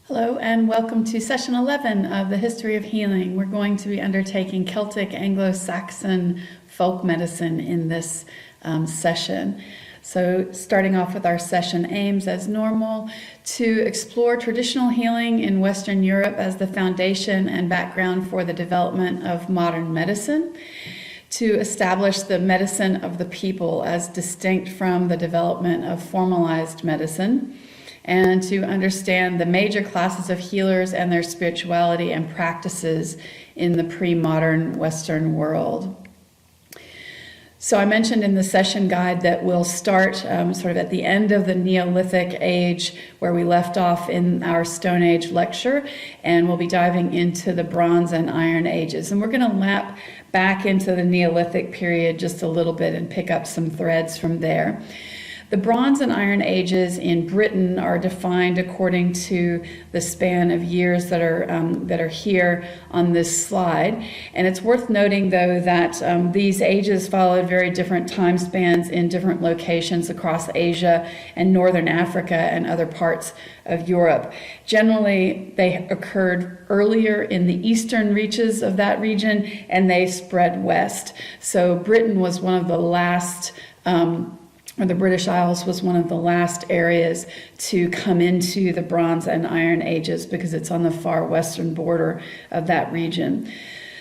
Hello and welcome to session 11 of the History of Healing. We're going to be undertaking Celtic Anglo-Saxon folk medicine in this session. So starting off with our session aims as normal to explore traditional healing in Western Europe as the foundation and background for the development of modern medicine, to establish the medicine of the people as distinct from the development of formalized medicine, and to understand the major classes of healers and their spirituality and practices in the pre-modern Western world. So I mentioned in the session guide that we'll start sort of at the end of the Neolithic age where we left off in our Stone Age lecture, and we'll be diving into the Bronze and Iron Ages. And we're going to lap back into the Neolithic period just a little bit and pick up some threads from there. The Bronze and Iron Ages in Britain are defined according to the span of years that are here on this slide. And it's worth noting, though, that these ages followed very different time spans in different locations across Asia and Northern Africa and other parts of Europe. Generally, they occurred earlier in the eastern reaches of that region, and they spread west. So Britain was one of the last or the British Isles was one of the last areas to come into the Bronze and Iron Ages because it's on the far western border of that region.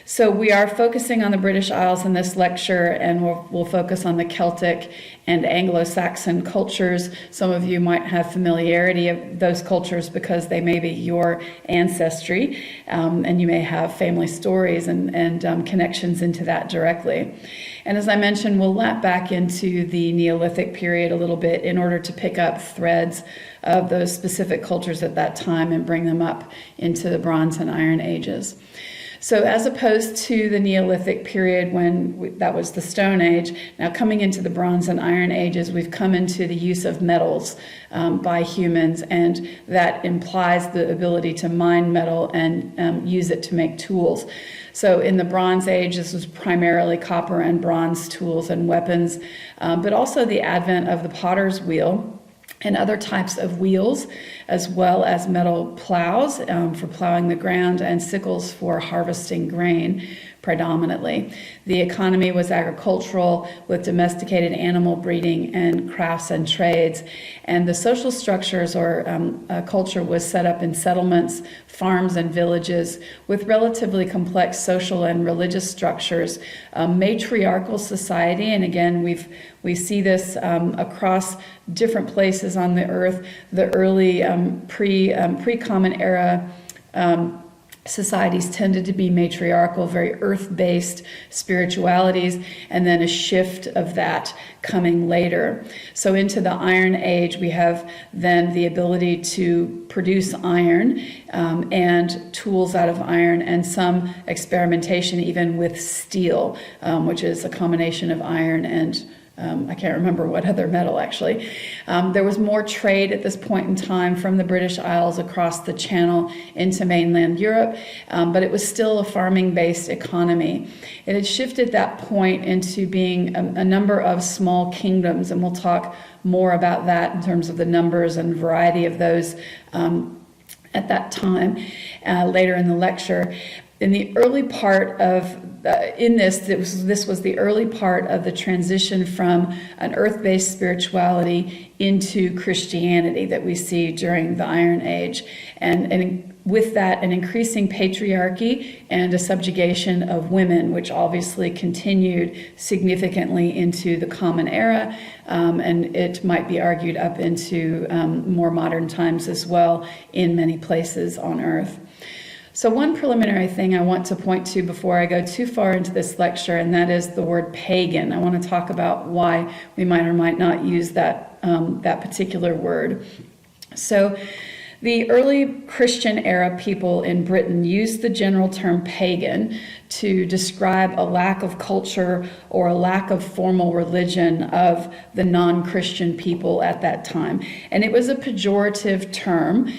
So we are focusing on the British Isles in this lecture, and we'll focus on the Celtic and Anglo-Saxon cultures. Some of you might have familiarity of those cultures because they may be your ancestry, and you may have family stories and connections into that directly. And as I mentioned, we'll lap back into the Neolithic period a little bit in order to pick up threads of those specific cultures at that time and bring them up into the Bronze and Iron Ages. So as opposed to the Neolithic period when that was the Stone Age, now coming into the Bronze and Iron Ages, we've come into the use of metals by humans, and that implies the ability to mine metal and use it to make tools. So in the Bronze Age, this was primarily copper and bronze tools and weapons, but also the advent of the potter's wheel and other types of wheels, as well as metal plows for plowing the ground and sickles for harvesting grain predominantly. The economy was agricultural with domesticated animal breeding and crafts and trades. And the social structures or culture was set up in settlements, farms, and villages with relatively complex social and religious structures. Matriarchal society, and again, we see this across different places on the earth. The early pre-Common Era societies tended to be matriarchal, very earth-based spiritualities, and then a shift of that coming later. So into the Iron Age, we have then the ability to produce iron and tools out of iron, and some experimentation even with steel, which is a combination of iron and I can't remember what other metal actually. There was more trade at this point in time from the British Isles across the Channel into mainland Europe, but it was still a farming-based economy. It had shifted that point into being a number of small kingdoms, and we'll talk more about that in terms of the numbers and variety of those at that time later in the lecture. In the early part of this was the early part of the transition from an earth-based spirituality into Christianity that we see during the Iron Age, and with that an increasing patriarchy and a subjugation of women, which obviously continued significantly into the Common Era, and it might be argued up into more modern times as well in many places on earth. So one preliminary thing I want to point to before I go too far into this lecture, and that is the word pagan. I want to talk about why we might or might not use that particular word. So the early Christian era people in Britain used the general term pagan to describe a lack of culture or a lack of formal religion of the non-Christian people at that time. And it was a pejorative term,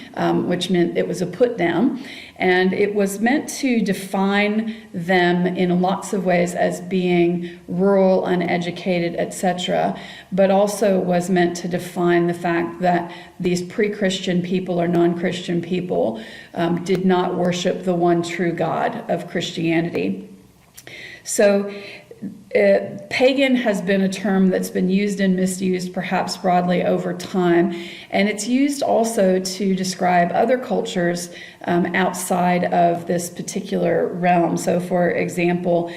which meant it was a put down. And it was meant to define them in lots of ways as being rural, uneducated, etc., but also was meant to define the fact that these pre-Christian people or non-Christian people did not worship the one true God of Christianity. So pagan has been a term that's been used and misused perhaps broadly over time, and it's used also to describe other cultures outside of this particular realm. So for example,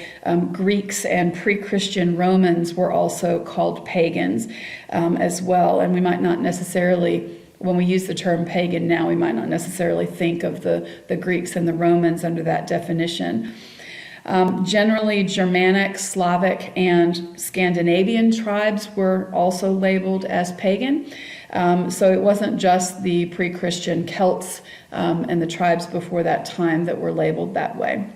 Greeks and pre-Christian Romans were also called pagans as well, and we might not necessarily, when we use the term pagan now, we might not necessarily think of the Greeks and the Romans under that definition. Generally, Germanic, Slavic, and Scandinavian tribes were also labeled as pagan. So it wasn't just the pre-Christian Celts and the tribes before that time that were labeled that way.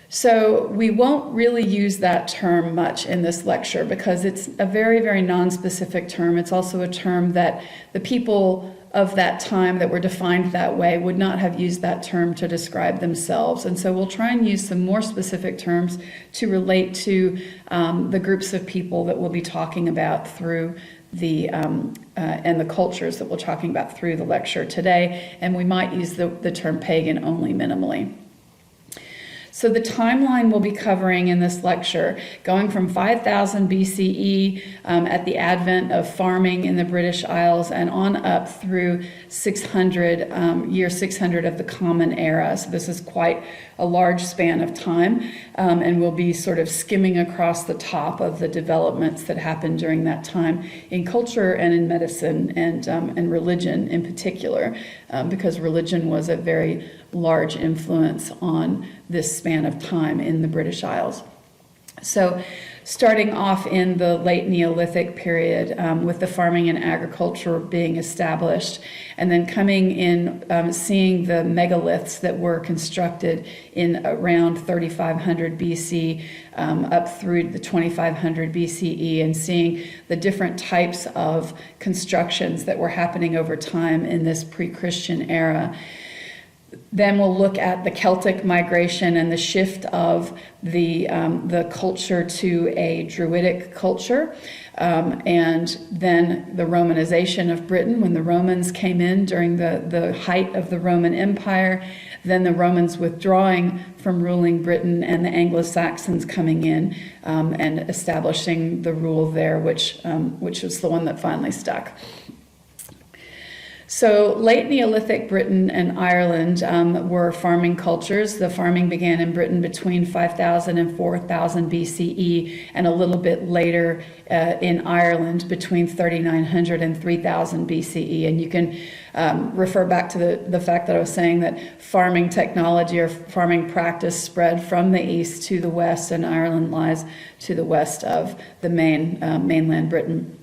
So we won't really use that term much in this lecture because it's a very, very non-specific term. It's also a term that the people of that time that were defined that way would not have used that term to describe themselves. And so we'll try and use some more specific terms to relate to the groups of people that we'll be talking about through the and the cultures that we're talking about through the lecture today. And we might use the term pagan only minimally. So the timeline we'll be covering in this lecture, going from 5000 BCE at the advent of farming in the British Isles and on up through 600, year 600 of the Common Era. So this is quite a large span of time, and we'll be sort of skimming across the top of the developments that happened during that time in culture and in medicine and religion in particular, because religion was a very large influence on this span of time in the British Isles. So starting off in the late Neolithic period with the farming and agriculture being established, and then coming in, seeing the megaliths that were constructed in around 3500 BC up through the 2500 BCE, and seeing the different types of constructions that were happening over time in this pre-Christian era. Then we'll look at the Celtic migration and the shift of the culture to a Druidic culture, and then the Romanization of Britain when the Romans came in during the height of the Roman Empire, then the Romans withdrawing from ruling Britain and the Anglo-Saxons coming in and establishing the rule there, which was the one that finally stuck. So late Neolithic Britain and Ireland were farming cultures. The farming began in Britain between 5000 and 4000 BCE, and a little bit later in Ireland between 3900 and 3000 BCE. And you can refer back to the fact that I was saying that farming technology or farming practice spread from the east to the west, and Ireland lies to the west of the mainland Britain.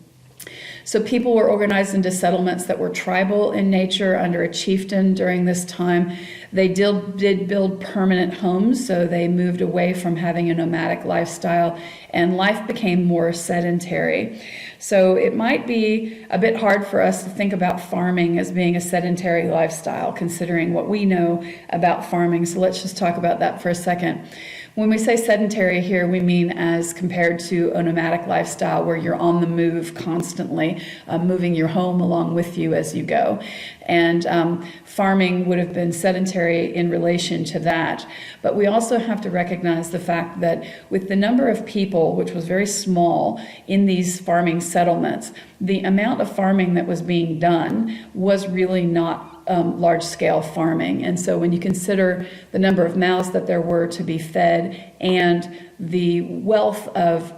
So people were organized into settlements that were tribal in nature under a chieftain during this time. They did build permanent homes, so they moved away from having a nomadic lifestyle, and life became more sedentary. So it might be a bit hard for us to think about farming as being a sedentary lifestyle, considering what we know about farming. So let's just talk about that for a second. When we say sedentary here, we mean as compared to a nomadic lifestyle where you're on the move constantly, moving your home along with you as you go. And farming would have been sedentary in relation to that. But we also have to recognize the fact that with the number of people, which was very small in these farming settlements, the amount of farming that was being done was really not large-scale farming. And so when you consider the number of mouths that there were to be fed and the wealth of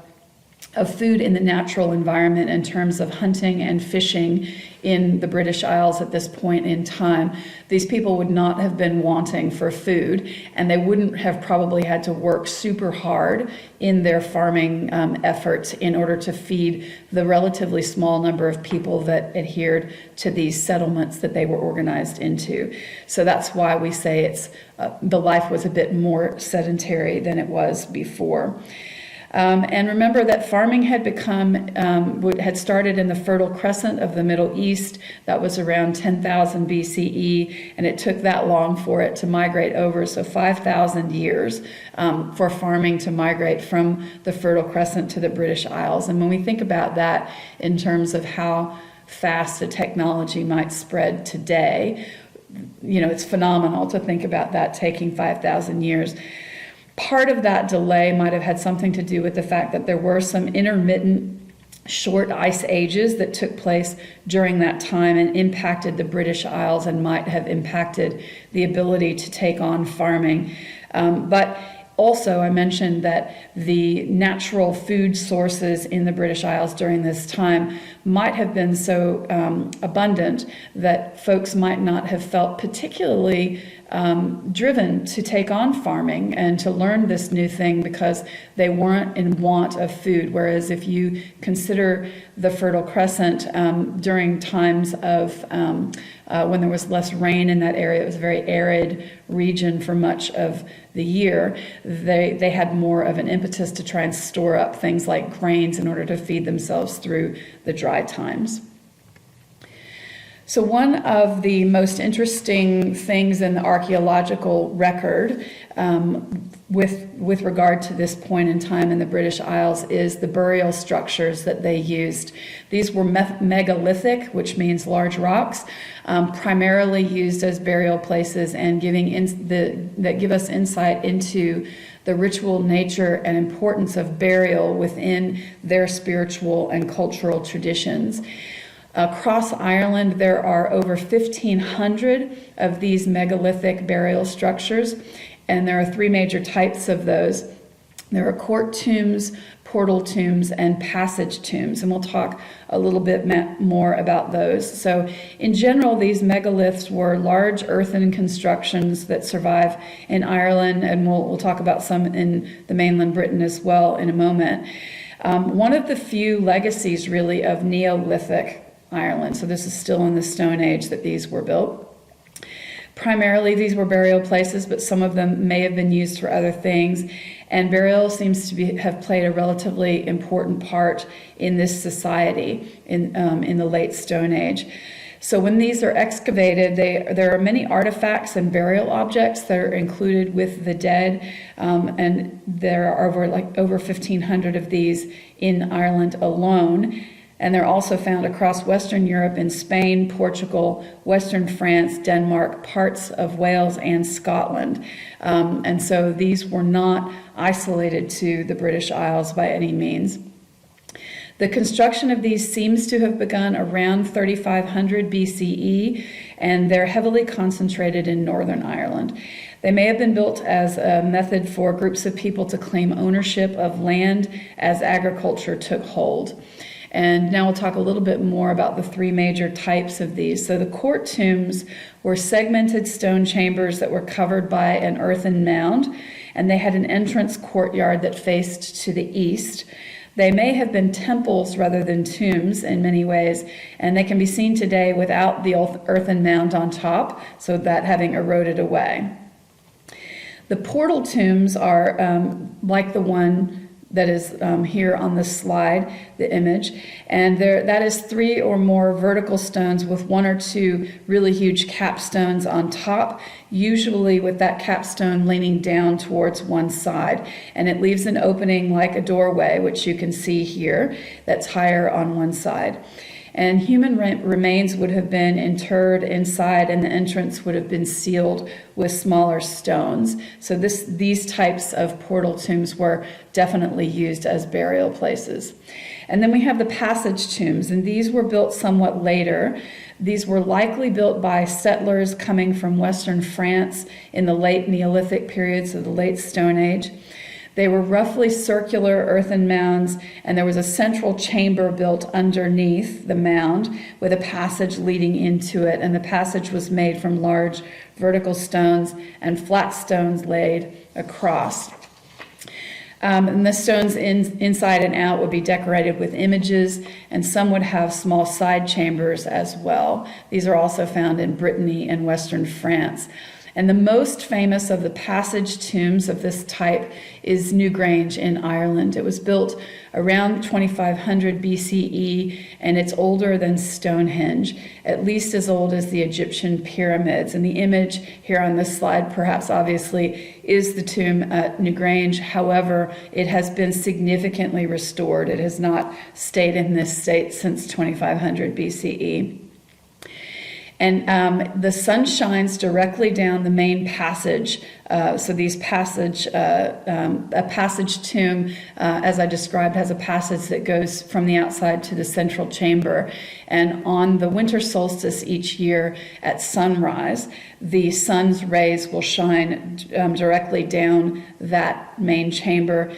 food in the natural environment in terms of hunting and fishing, in the British Isles at this point in time, these people would not have been wanting for food, and they wouldn't have probably had to work super hard in their farming efforts in order to feed the relatively small number of people that adhered to these settlements that they were organized into. So that's why we say it's the life was a bit more sedentary than it was before. And remember that farming had had started in the Fertile Crescent of the Middle East. That was around 10,000 BCE, and it took that long for it to migrate over, so 5,000 years for farming to migrate from the Fertile Crescent to the British Isles. And when we think about that in terms of how fast a technology might spread today, it's phenomenal to think about that taking 5,000 years. Part of that delay might have had something to do with the fact that there were some intermittent short ice ages that took place during that time and impacted the British Isles and might have impacted the ability to take on farming. But also, I mentioned that the natural food sources in the British Isles during this time might have been so abundant that folks might not have felt particularly driven to take on farming and to learn this new thing because they weren't in want of food. Whereas if you consider the Fertile Crescent during times of when there was less rain in that area, it was a very arid region for much of the year, they had more of an impetus to try and store up things like grains in order to feed themselves through the dry times. So one of the most interesting things in the archaeological record with regard to this point in time in the British Isles is the burial structures that they used. These were megalithic, which means large rocks, primarily used as burial places and that give us insight into the ritual nature and importance of burial within their spiritual and cultural traditions. Across Ireland, there are over 1,500 of these megalithic burial structures, and there are three major types of those. There are court tombs, portal tombs, and passage tombs, and we'll talk a little bit more about those. So in general, these megaliths were large earthen constructions that survive in Ireland, and we'll talk about some in the mainland Britain as well in a moment. One of the few legacies really of Neolithic Ireland, so this is still in the Stone Age that these were built. Primarily these were burial places, but some of them may have been used for other things, and burial seems to have played a relatively important part in this society in the late Stone Age. So when these are excavated, there are many artifacts and burial objects that are included with the dead, and there are over 1,500 of these in Ireland alone. And they're also found across Western Europe in Spain, Portugal, Western France, Denmark, parts of Wales, and Scotland. And so these were not isolated to the British Isles by any means. The construction of these seems to have begun around 3500 BCE, and they're heavily concentrated in Northern Ireland. They may have been built as a method for groups of people to claim ownership of land as agriculture took hold. And now we'll talk a little bit more about the three major types of these. So the court tombs were segmented stone chambers that were covered by an earthen mound, and they had an entrance courtyard that faced to the east. They may have been temples rather than tombs in many ways, and they can be seen today without the earthen mound on top, so that having eroded away. The portal tombs are like the one that is here on this slide, the image, and that is 3 or more vertical stones with 1 or 2 really huge capstones on top, usually with that capstone leaning down towards one side, and it leaves an opening like a doorway, which you can see here, that's higher on one side. And human remains would have been interred inside, and the entrance would have been sealed with smaller stones. So these types of portal tombs were definitely used as burial places. And then we have the passage tombs, and these were built somewhat later. These were likely built by settlers coming from Western France in the late Neolithic periods of the late Stone Age. They were roughly circular earthen mounds, and there was a central chamber built underneath the mound with a passage leading into it, and the passage was made from large vertical stones and flat stones laid across. And the stones inside and out would be decorated with images, and some would have small side chambers as well. These are also found in Brittany and Western France. And the most famous of the passage tombs of this type is Newgrange in Ireland. It was built around 2500 BCE, and it's older than Stonehenge, at least as old as the Egyptian pyramids. And the image here on this slide, perhaps obviously, is the tomb at Newgrange. However, it has been significantly restored. It has not stayed in this state since 2500 BCE. And the sun shines directly down the main passage. So a passage tomb, as I described, has a passage that goes from the outside to the central chamber. And on the winter solstice each year at sunrise, the sun's rays will shine directly down that main chamber,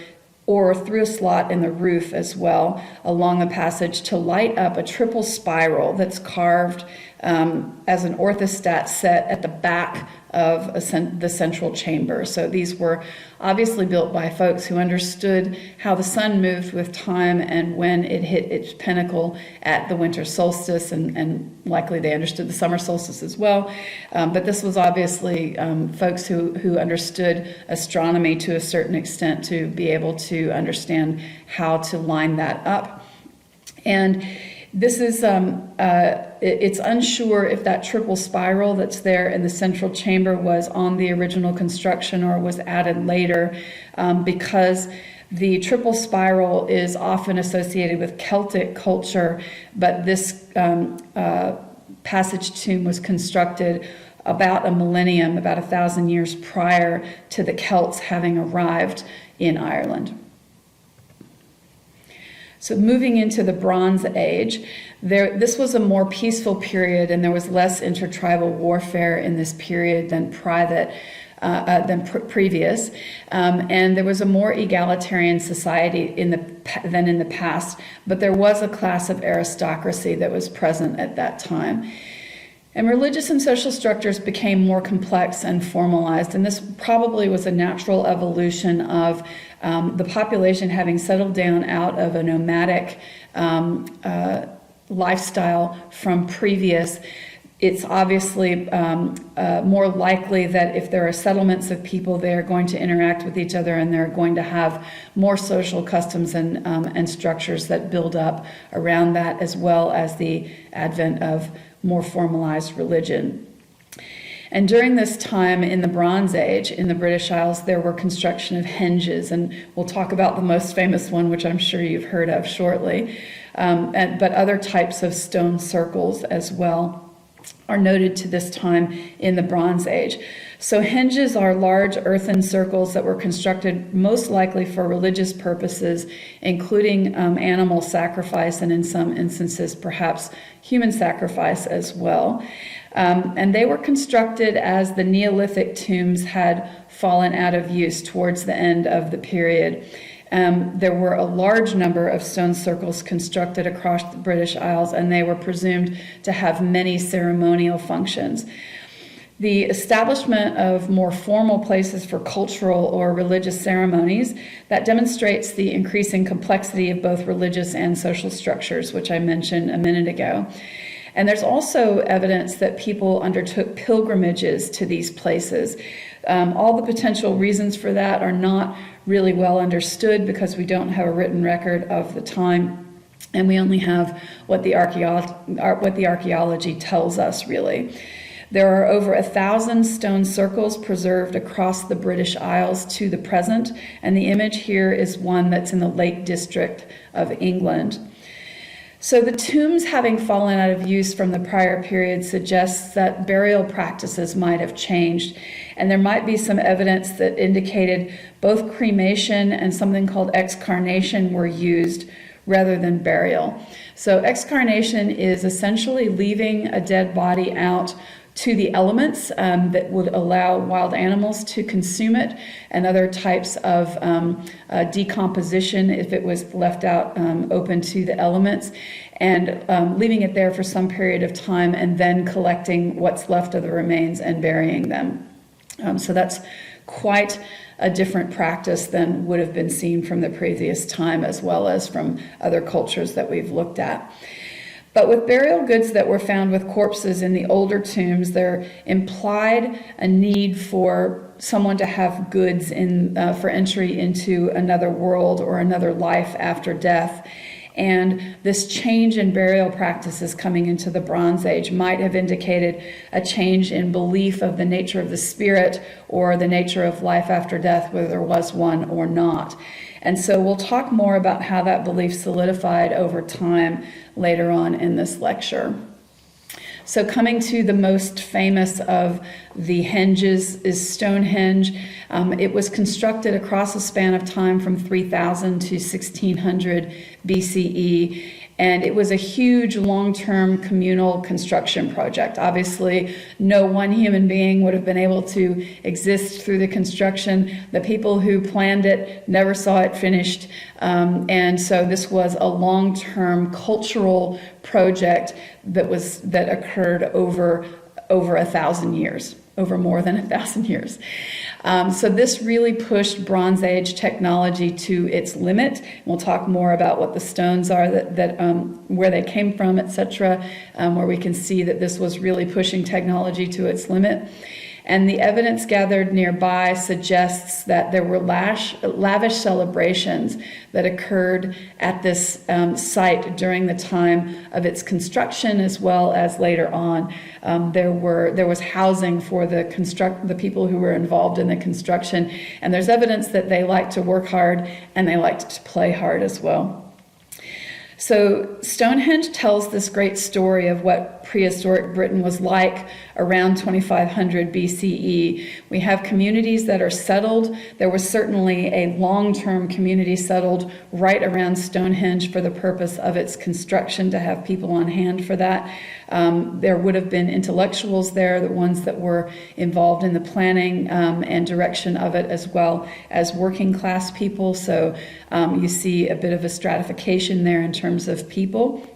or through a slot in the roof as well, along the passage, to light up a triple spiral that's carved as an orthostat set at the back of the central chamber. So these were obviously built by folks who understood how the sun moved with time and when it hit its pinnacle at the winter solstice, and likely they understood the summer solstice as well. But this was obviously folks who understood astronomy to a certain extent to be able to understand how to line that up. And this is, it's unsure if that triple spiral that's there in the central chamber was on the original construction or was added later, because the triple spiral is often associated with Celtic culture, but this passage tomb was constructed about a millennium, about 1,000 years prior to the Celts having arrived in Ireland. So moving into the Bronze Age, this was a more peaceful period, and there was less intertribal warfare in this period than previous, and there was a more egalitarian society than in the past, but there was a class of aristocracy that was present at that time. And religious and social structures became more complex and formalized, and this probably was a natural evolution of the population having settled down out of a nomadic lifestyle from previous. It's obviously more likely that if there are settlements of people, they are going to interact with each other, and they're going to have more social customs and structures that build up around that, as well as the advent of more formalized religion. And during this time in the Bronze Age in the British Isles, there were construction of henges, and we'll talk about the most famous one, which I'm sure you've heard of shortly, but other types of stone circles as well are noted to this time in the Bronze Age. So henges are large earthen circles that were constructed most likely for religious purposes, including animal sacrifice, and in some instances perhaps human sacrifice as well. And they were constructed as the Neolithic tombs had fallen out of use towards the end of the period. There were a large number of stone circles constructed across the British Isles, and they were presumed to have many ceremonial functions. The establishment of more formal places for cultural or religious ceremonies, that demonstrates the increasing complexity of both religious and social structures, which I mentioned a minute ago. And there's also evidence that people undertook pilgrimages to these places. All the potential reasons for that are not really well understood because we don't have a written record of the time, and we only have what the archaeology tells us, really. There are over 1,000 stone circles preserved across the British Isles to the present, and the image here is one that's in the Lake District of England. So the tombs having fallen out of use from the prior period suggests that burial practices might have changed, and there might be some evidence that indicated both cremation and something called excarnation were used rather than burial. So excarnation is essentially leaving a dead body out to the elements that would allow wild animals to consume it, and other types of decomposition if it was left out open to the elements, and leaving it there for some period of time and then collecting what's left of the remains and burying them. So that's quite a different practice than would have been seen from the previous time, as well as from other cultures that we've looked at. But with burial goods that were found with corpses in the older tombs, there implied a need for someone to have goods for entry into another world or another life after death. And this change in burial practices coming into the Bronze Age might have indicated a change in belief of the nature of the spirit or the nature of life after death, whether there was one or not. And so we'll talk more about how that belief solidified over time later on in this lecture. So coming to the most famous of the henges is Stonehenge. It was constructed across a span of time from 3000 to 1600 BCE. And it was a huge long-term communal construction project. Obviously, no one human being would have been able to exist through the construction. The people who planned it never saw it finished. And so this was a long-term cultural project that occurred over 1,000 years. Over more than 1,000 years. So this really pushed Bronze Age technology to its limit. We'll talk more about what the stones are, where they came from, etc., where we can see that this was really pushing technology to its limit. And the evidence gathered nearby suggests that there were lavish celebrations that occurred at this site during the time of its construction, as well as later on. There was housing for the people who were involved in the construction, and there's evidence that they liked to work hard and they liked to play hard as well. So Stonehenge tells this great story of what prehistoric Britain was like around 2500 BCE. We have communities that are settled. There was certainly a long-term community settled right around Stonehenge for the purpose of its construction, to have people on hand for that. There would have been intellectuals there, the ones that were involved in the planning and direction of it, as well as working class people. So you see a bit of a stratification there in terms of people.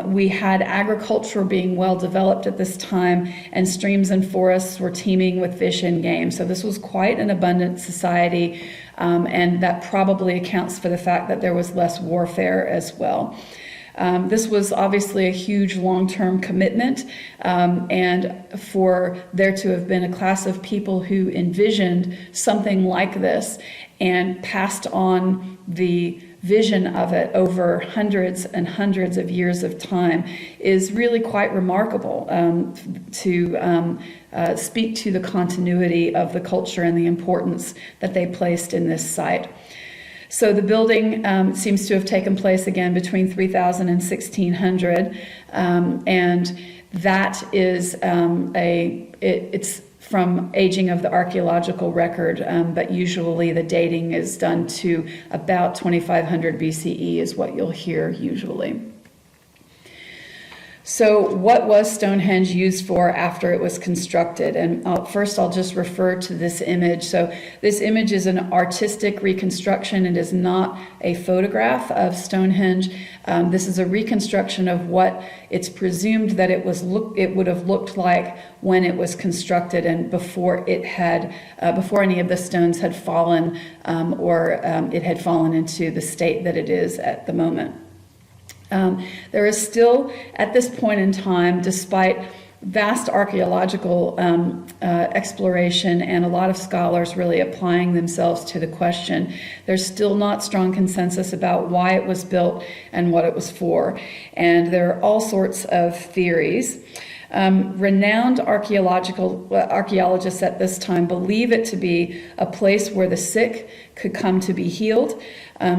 We had agriculture being well developed at this time, and streams and forests were teeming with fish and game. So this was quite an abundant society, and that probably accounts for the fact that there was less warfare as well. This was obviously a huge long-term commitment, and for there to have been a class of people who envisioned something like this and passed on the vision of it over hundreds and hundreds of years of time is really quite remarkable, to speak to the continuity of the culture and the importance that they placed in this site. So the building seems to have taken place again between 3000 and 1600, and that is it's from aging of the archaeological record, but usually the dating is done to about 2500 BCE is what you'll hear usually. So what was Stonehenge used for after it was constructed? And first I'll just refer to this image. So this image is an artistic reconstruction. It is not a photograph of Stonehenge. This is a reconstruction of what it's presumed that it would have looked like when it was constructed and before any of the stones had fallen, or it had fallen into the state that it is at the moment. There is still, at this point in time, despite vast archaeological exploration and a lot of scholars really applying themselves to the question, there's still not strong consensus about why it was built and what it was for. And there are all sorts of theories. Renowned archaeologists at this time believe it to be a place where the sick could come to be healed.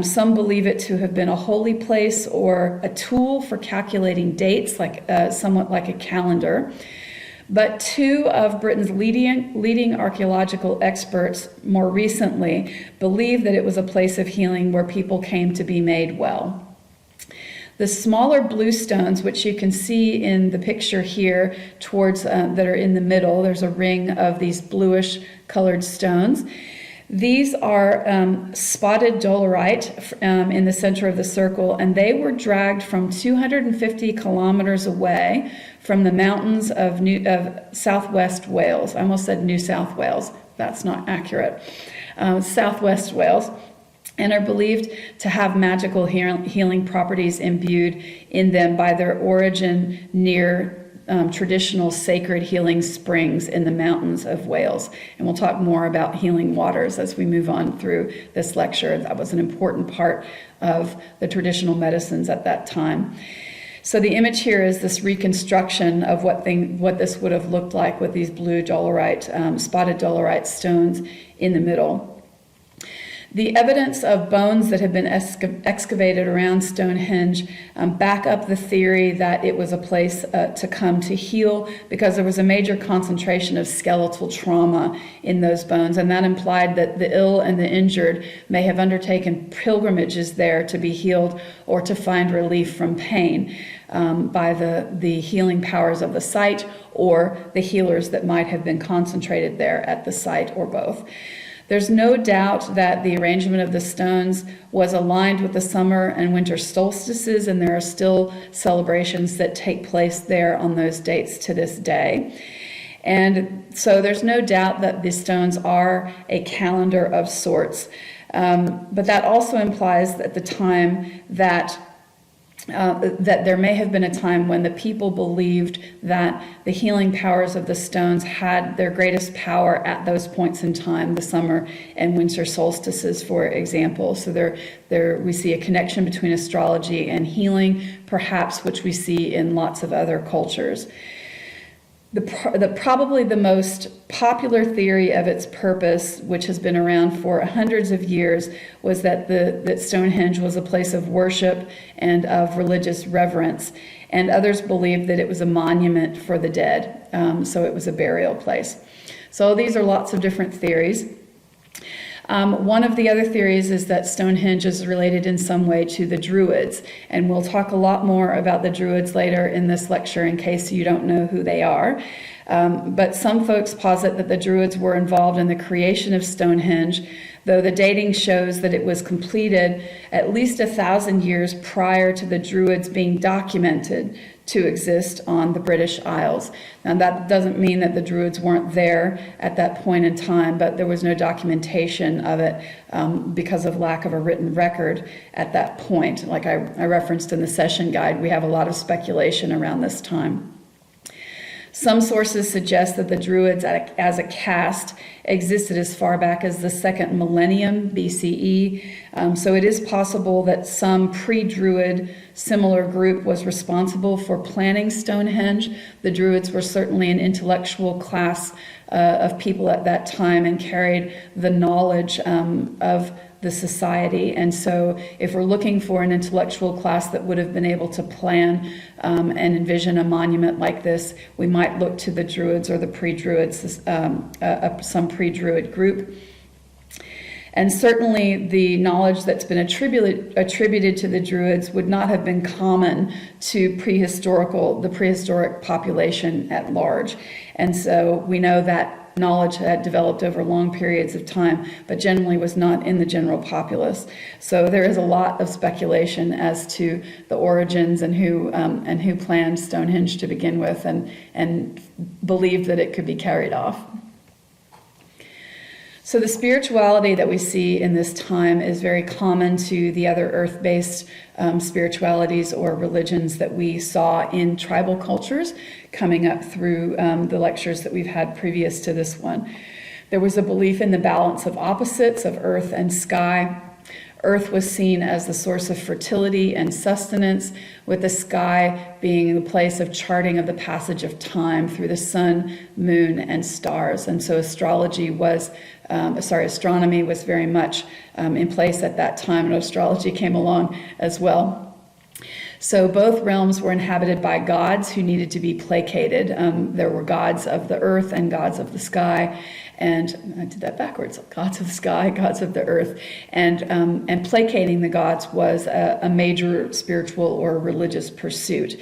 Some believe it to have been a holy place or a tool for calculating dates, somewhat like a calendar. But two of Britain's leading archaeological experts more recently believe that it was a place of healing where people came to be made well. The smaller blue stones, which you can see in the picture here towards that are in the middle, there's a ring of these bluish colored stones. These are spotted dolerite in the center of the circle, and they were dragged from 250 kilometers away from the mountains of southwest Wales. I almost said New South Wales. That's not accurate. Southwest Wales. And are believed to have magical healing properties imbued in them by their origin near traditional sacred healing springs in the mountains of Wales. And we'll talk more about healing waters as we move on through this lecture. That was an important part of the traditional medicines at that time. So the image here is this reconstruction of what this would have looked like with these blue dolerite, spotted dolerite stones in the middle. The evidence of bones that have been excavated around Stonehenge back up the theory that it was a place to come to heal, because there was a major concentration of skeletal trauma in those bones, and that implied that the ill and the injured may have undertaken pilgrimages there to be healed or to find relief from pain by the healing powers of the site or the healers that might have been concentrated there at the site, or both. There's no doubt that the arrangement of the stones was aligned with the summer and winter solstices, and there are still celebrations that take place there on those dates to this day. And so there's no doubt that the stones are a calendar of sorts. But that also implies at the time that there may have been a time when the people believed that the healing powers of the stones had their greatest power at those points in time, the summer and winter solstices, for example. So there we see a connection between astrology and healing, perhaps, which we see in lots of other cultures. Probably the most popular theory of its purpose, which has been around for hundreds of years, was that Stonehenge was a place of worship and of religious reverence, and others believed that it was a monument for the dead, so it was a burial place. So these are lots of different theories. One of the other theories is that Stonehenge is related in some way to the Druids, and we'll talk a lot more about the Druids later in this lecture in case you don't know who they are. But some folks posit that the Druids were involved in the creation of Stonehenge, though the dating shows that it was completed at least 1,000 years prior to the Druids being documented to exist on the British Isles. Now, that doesn't mean that the Druids weren't there at that point in time, but there was no documentation of it because of lack of a written record at that point. Like I referenced in the session guide, we have a lot of speculation around this time. Some sources suggest that the Druids as a caste existed as far back as the 2nd millennium BCE. So it is possible that some pre-Druid similar group was responsible for planning Stonehenge. The Druids were certainly an intellectual class of people at that time and carried the knowledge of the society. And so if we're looking for an intellectual class that would have been able to plan and envision a monument like this, we might look to the Druids or the pre-Druids, some pre-Druid group. And certainly the knowledge that's been attributed to the Druids would not have been common to the prehistoric population at large. And so we know that knowledge had developed over long periods of time, but generally was not in the general populace. So there is a lot of speculation as to the origins and who planned Stonehenge to begin with and believed that it could be carried off. So the spirituality that we see in this time is very common to the other earth-based spiritualities or religions that we saw in tribal cultures coming up through the lectures that we've had previous to this one. There was a belief in the balance of opposites of earth and sky. Earth was seen as the source of fertility and sustenance, with the sky being the place of charting of the passage of time through the sun, moon, and stars. And so astronomy was very much in place at that time, and astrology came along as well. So both realms were inhabited by gods who needed to be placated. There were gods of the earth and gods of the sky. And I did that backwards, gods of the sky, gods of the earth. And placating the gods was a major spiritual or religious pursuit.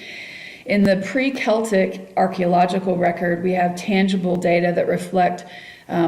In the pre-Celtic archaeological record, we have tangible data that reflect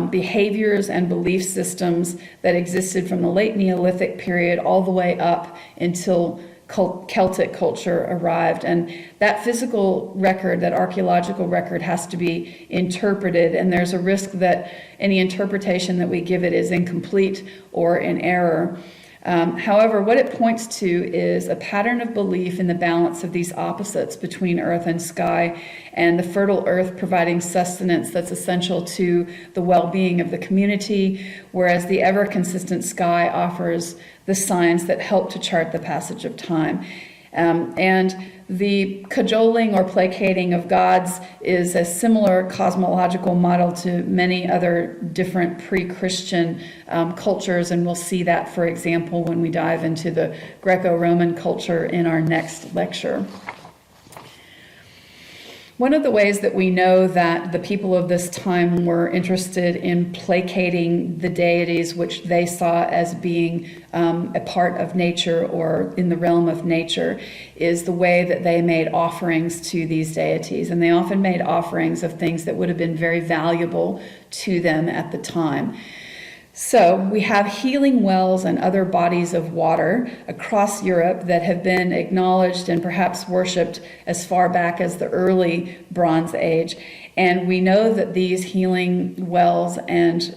behaviors and belief systems that existed from the late Neolithic period all the way up until Celtic culture arrived. And that physical record, that archaeological record, has to be interpreted, and there's a risk that any interpretation that we give it is incomplete or in error. However, what it points to is a pattern of belief in the balance of these opposites between earth and sky, and the fertile earth providing sustenance that's essential to the well-being of the community, whereas the ever-consistent sky offers the signs that help to chart the passage of time. And the cajoling or placating of gods is a similar cosmological model to many other different pre-Christian cultures, and we'll see that, for example, when we dive into the Greco-Roman culture in our next lecture. One of the ways that we know that the people of this time were interested in placating the deities which they saw as being a part of nature or in the realm of nature is the way that they made offerings to these deities. And they often made offerings of things that would have been very valuable to them at the time. So we have healing wells and other bodies of water across Europe that have been acknowledged and perhaps worshipped as far back as the early Bronze Age. And we know that these healing wells and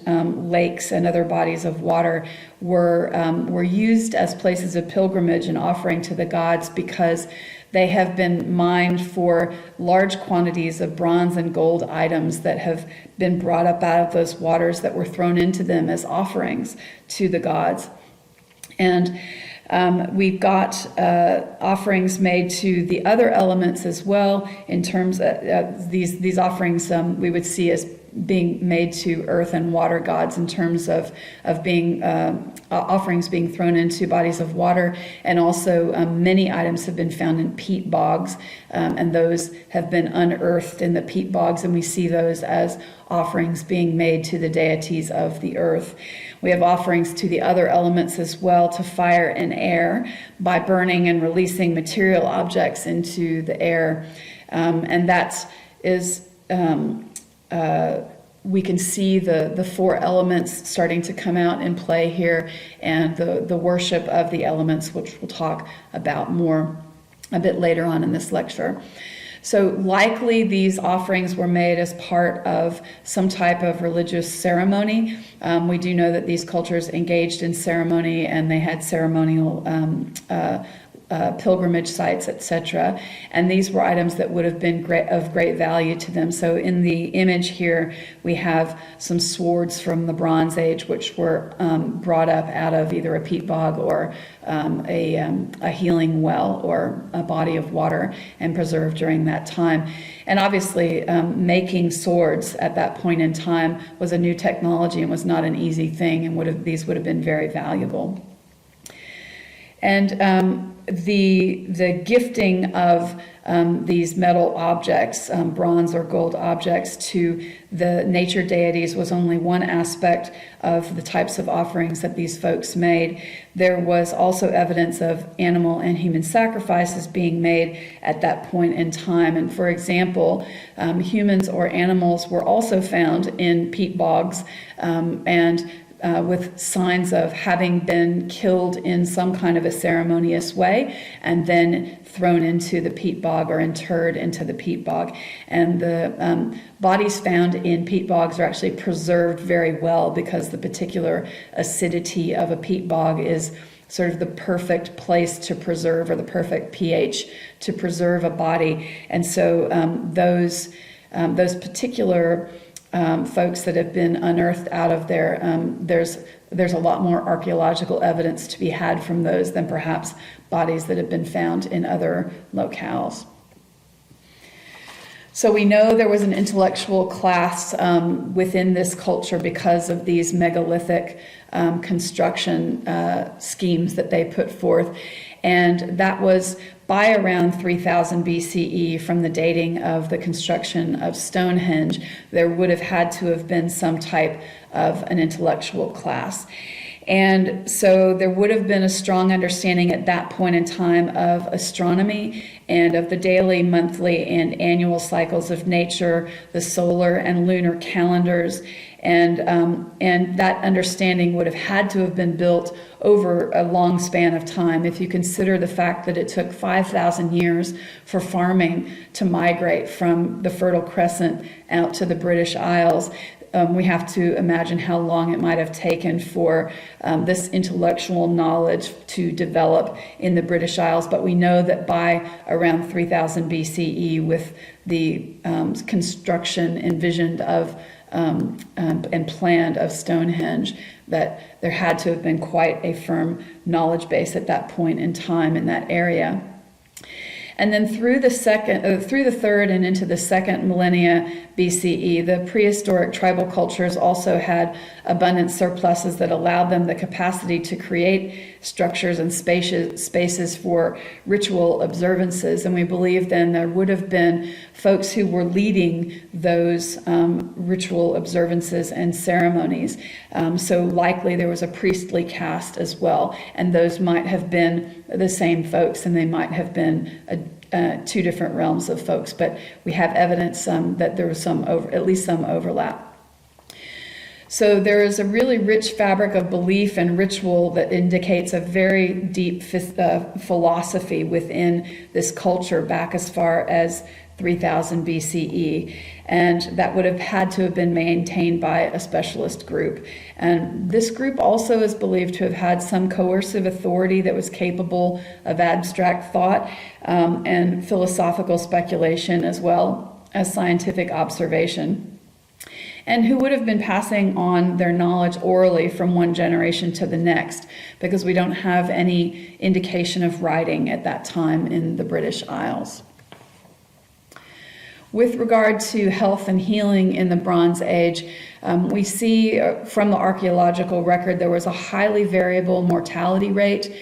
lakes and other bodies of water were used as places of pilgrimage and offering to the gods because they have been mined for large quantities of bronze and gold items that have been brought up out of those waters that were thrown into them as offerings to the gods. And we've got offerings made to the other elements as well. In terms of these offerings, we would see as being made to earth and water gods in terms of being offerings being thrown into bodies of water, and also many items have been found in peat bogs, and those have been unearthed in the peat bogs, and we see those as offerings being made to the deities of the earth. We have offerings to the other elements as well, to fire and air, by burning and releasing material objects into the air, and that is we can see the four elements starting to come out in play here, and the worship of the elements, which we'll talk about more a bit later on in this lecture. So likely these offerings were made as part of some type of religious ceremony. We do know that these cultures engaged in ceremony, and they had ceremonial pilgrimage sites, etc. And these were items that would have been of great value to them. So in the image here, we have some swords from the Bronze Age, which were brought up out of either a peat bog or a healing well or a body of water and preserved during that time. And obviously, making swords at that point in time was a new technology and was not an easy thing, and these would have been very valuable. And the gifting of these metal objects, bronze or gold objects, to the nature deities was only one aspect of the types of offerings that these folks made. There was also evidence of animal and human sacrifices being made at that point in time. And for example, humans or animals were also found in peat bogs, and with signs of having been killed in some kind of a ceremonious way and then thrown into the peat bog or interred into the peat bog. And the bodies found in peat bogs are actually preserved very well, because the particular acidity of a peat bog is sort of the perfect place to preserve, or the perfect pH to preserve a body. And so those particular folks that have been unearthed out of there, there's a lot more archaeological evidence to be had from those than perhaps bodies that have been found in other locales. So we know there was an intellectual class within this culture because of these megalithic construction schemes that they put forth. and that was by around 3000 BCE from the dating of the construction of Stonehenge. There would have had to have been some type of an intellectual class. And so there would have been a strong understanding at that point in time of astronomy and of the daily, monthly, and annual cycles of nature, the solar and lunar calendars. And that understanding would have had to have been built over a long span of time. If you consider the fact that it took 5,000 years for farming to migrate from the Fertile Crescent out to the British Isles, we have to imagine how long it might have taken for this intellectual knowledge to develop in the British Isles. But we know that by around 3000 BCE, with the construction envisioned of and planned of Stonehenge, that there had to have been quite a firm knowledge base at that point in time in that area. And then through the third and into the second millennia BCE, the prehistoric tribal cultures also had abundant surpluses that allowed them the capacity to create structures and spaces for ritual observances. And we believe then there would have been folks who were leading those ritual observances and ceremonies. So likely there was a priestly caste as well, and those might have been the same folks, and they might have been two different realms of folks, but we have evidence that there was at least some overlap. So there is a really rich fabric of belief and ritual that indicates a very deep philosophy within this culture back as far as 3000 BCE, and that would have had to have been maintained by a specialist group. And this group also is believed to have had some coercive authority that was capable of abstract thought and philosophical speculation, as well as scientific observation, and who would have been passing on their knowledge orally from one generation to the next, because we don't have any indication of writing at that time in the British Isles. With regard to health and healing in the Bronze Age, we see from the archaeological record there was a highly variable mortality rate.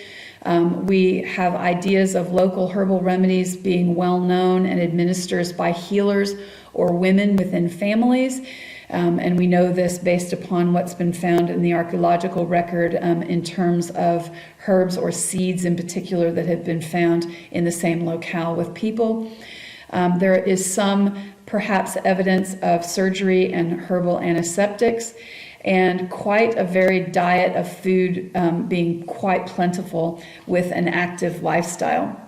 We have ideas of local herbal remedies being well known and administered by healers or women within families. And we know this based upon what's been found in the archaeological record in terms of herbs or seeds in particular that have been found in the same locale with people. There is some perhaps evidence of surgery and herbal antiseptics, and quite a varied diet of food being quite plentiful with an active lifestyle.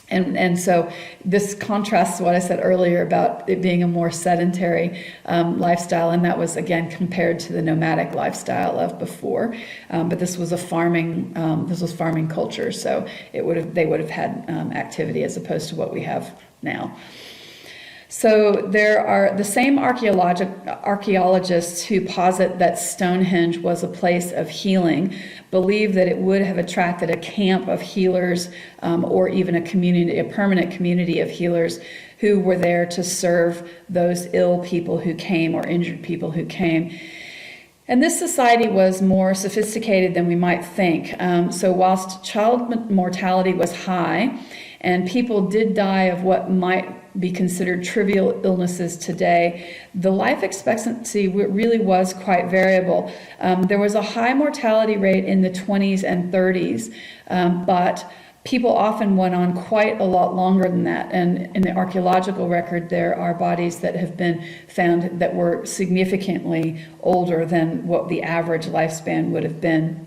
And so this contrasts what I said earlier about it being a more sedentary lifestyle, and that was again compared to the nomadic lifestyle of before. But this was a farming culture, so they would have had activity as opposed to what we have now. So there are the same archaeologists who posit that Stonehenge was a place of healing, believe that it would have attracted a camp of healers or even a permanent community of healers who were there to serve those ill people who came or injured people who came. And this society was more sophisticated than we might think. So whilst child mortality was high and people did die of what might be considered trivial illnesses today, the life expectancy really was quite variable. There was a high mortality rate in the 20s and 30s, but people often went on quite a lot longer than that. And in the archaeological record, there are bodies that have been found that were significantly older than what the average lifespan would have been.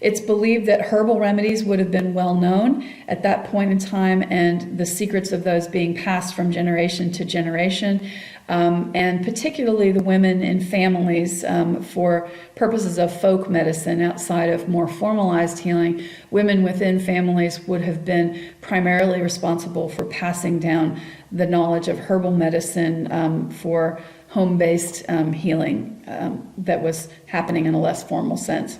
It's believed that herbal remedies would have been well known at that point in time, and the secrets of those being passed from generation to generation, and particularly the women in families for purposes of folk medicine outside of more formalized healing. Women within families would have been primarily responsible for passing down the knowledge of herbal medicine for home-based healing that was happening in a less formal sense.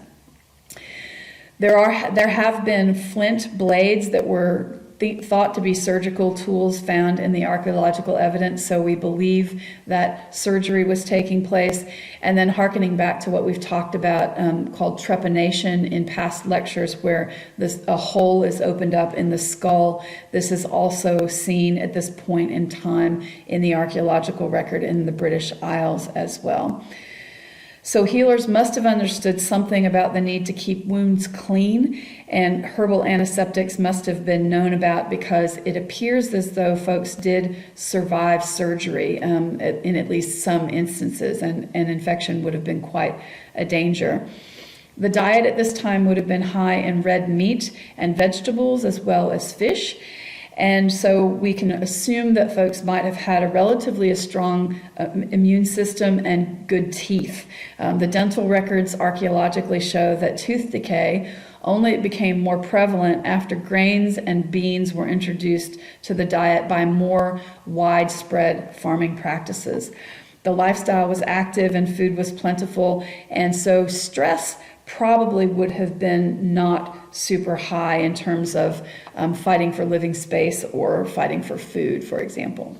There have been flint blades that were thought to be surgical tools found in the archaeological evidence, so we believe that surgery was taking place. And then hearkening back to what we've talked about called trepanation in past lectures, where a hole is opened up in the skull. This is also seen at this point in time in the archaeological record in the British Isles as well. So healers must have understood something about the need to keep wounds clean, and herbal antiseptics must have been known about, because it appears as though folks did survive surgery in at least some instances, and infection would have been quite a danger. The diet at this time would have been high in red meat and vegetables as well as fish. And so we can assume that folks might have had a relatively strong immune system and good teeth. The dental records archaeologically show that tooth decay only became more prevalent after grains and beans were introduced to the diet by more widespread farming practices. The lifestyle was active and food was plentiful, and so stress probably would have been not super high in terms of fighting for living space or fighting for food, for example.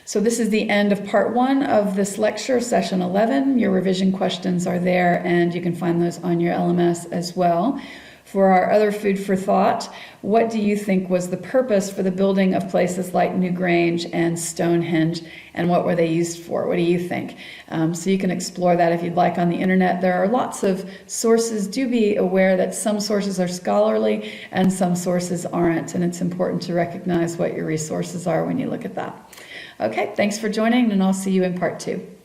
So this is the end of part 1 of this lecture, session 11. Your revision questions are there, and you can find those on your LMS as well. For our other food for thought, what do you think was the purpose for the building of places like Newgrange and Stonehenge, and what were they used for? What do you think? So you can explore that if you'd like on the internet. There are lots of sources. Do be aware that some sources are scholarly and some sources aren't, and it's important to recognize what your resources are when you look at that. Okay, thanks for joining, and I'll see you in part 2.